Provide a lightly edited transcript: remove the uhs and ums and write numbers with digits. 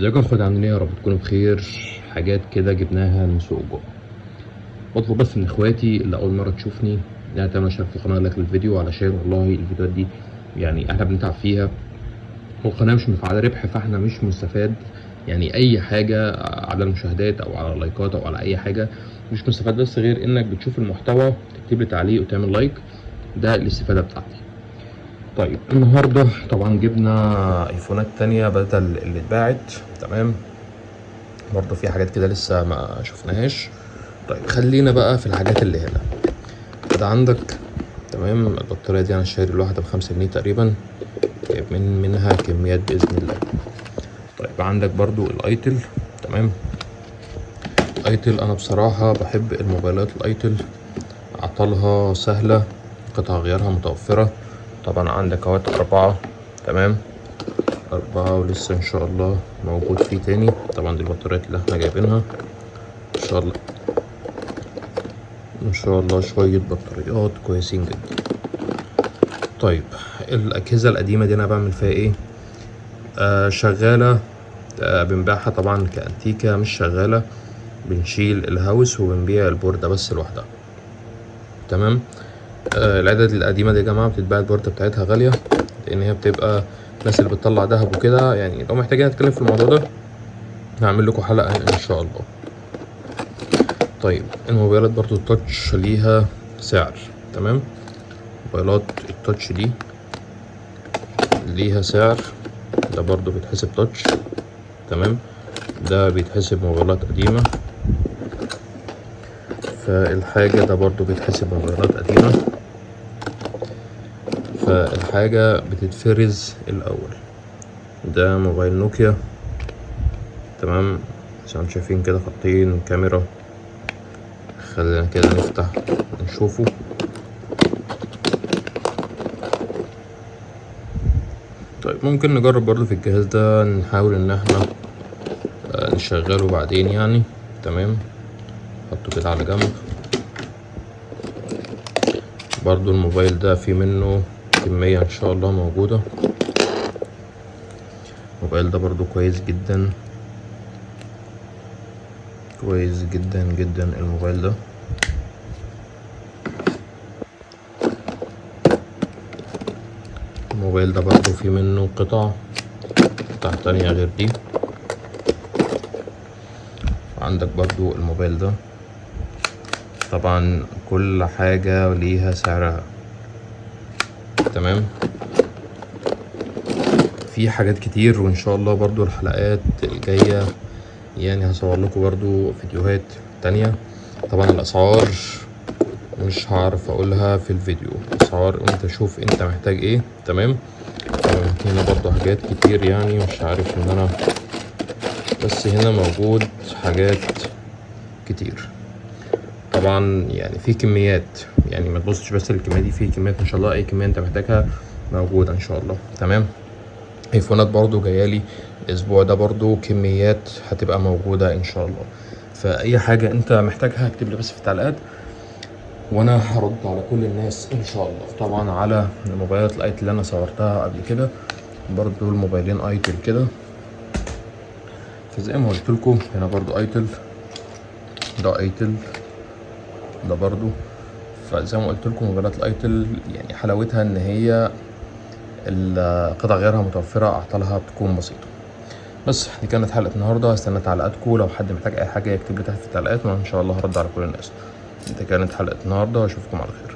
ازيكم يا اخوات، عاملين ايه؟ يا رب تكونوا بخير. حاجات كده جبناها من سوق الجمعة. بطلب بس من اخواتي اللي اول مره تشوفني انها تعمل اشتراك في القناه، لايك للفيديو، علشان والله الفيديوهات دي يعني احنا بنتعب فيها والقناه مش مفعله ربح، فاحنا مش مستفاد يعني اي حاجه على المشاهدات او على اللايكات او على اي حاجه. مش مستفاد بس غير انك بتشوف المحتوى، تكتب لي تعليق وتعمل لايك، ده الاستفاده بتاعتي. طيب النهارده طبعا جبنا ايفونات تانية بدل اللي اتباعت. تمام، برضه في حاجات كده لسه ما شفناهاش. طيب خلينا بقى في الحاجات اللي هنا. ده عندك تمام البطارية دي انا شاري الواحدة ب5 جنيه تقريبا، جايب منها كميات بإذن الله. طيب عندك برضو الايتل. تمام، ايتل انا بصراحة بحب الموبايلات الايتل، اعطالها سهلة، قطع غيارها متوفرة. طبعا عندك اهوت 4. تمام، 4 ولسه ان شاء الله موجود فيه تاني. طبعا دي البطاريات اللي احنا جايبينها ان شاء الله. ان شاء الله شوية بطاريات كويسين جدا. طيب الاجهزة القديمة دي انا بعمل فيها ايه؟ شغالة، بنبيعها طبعا كأنتيكة، مش شغالة بنشيل الهاوس وبنبيع البوردة بس لوحدها. تمام، العدد القديمة دي يا جماعة بتتباع البوردة بتاعتها غالية، لان هي بتبقى الناس اللي بتطلع دهب وكده. يعني لو محتاجين نتكلم في الموضوع ده هعمل لكم حلقة ان شاء الله. طيب الموبايلات برضو التاتش ليها سعر. تمام، موبايلات التاتش دي ليها سعر، ده برضو بيتحسب تاتش. تمام، ده بيتحسب موبايلات قديمة، فالحاجة ده برضو بيتحسب موبايلات قديمة، فالحاجة بتتفرز الأول. ده موبايل نوكيا. تمام، عشان شايفين كده خطين كاميرا، خلينا كده نفتح نشوفه. طيب ممكن نجرب برضو في الجهاز ده، نحاول ان احنا نشغله بعدين يعني. تمام، حطه كده على جنب. برضو الموبايل ده في منه كمية ان شاء الله موجودة. الموبايل ده برضو كويس جدا، كويس جدا جدا الموبايل ده. الموبايل ده برضو في منه قطع تانية غير دي. عندك برضو الموبايل ده، طبعا كل حاجة ليها سعرها. تمام، في حاجات كتير وان شاء الله برضو الحلقات الجاية يعني هصور لكم برضو فيديوهات تانية. طبعا الاسعار مش هعرف اقولها في الفيديو، اسعار انت شوف انت محتاج ايه. تمام، هنا برضو حاجات كتير يعني مش عارف ان انا، بس هنا موجود حاجات كتير. طبعا يعني في كميات، يعني ما تبصش بس الكمية دي، في كميات ان شاء الله اي كمية انت محتاجها موجودة ان شاء الله. تمام، ايفونات برضو جايالي الاسبوع ده، برضو كميات هتبقى موجودة ان شاء الله. فاي حاجة انت محتاجها اكتب لي بس في التعليقات وانا هرد على كل الناس ان شاء الله. طبعا على الموبايلات الايتل اللي انا صورتها قبل كده، برضو الموبايلين ايتل كده. فزي ما قلت لكم هنا برضو ايتل، ده ايتل، ده برضو. فزي ما قلت لكم موبايلات الايتل يعني حلاوتها ان هي القطع غيرها متوفرة، اعطالها بتكون بسيطة. بس دي كانت حلقة النهاردة، استنى تعليقاتكم، لو حد محتاج اي حاجة يكتب لي تحت في التعليقات وانا ان شاء الله هرد على كل الناس. دي كانت حلقة النهاردة، واشوفكم على خير.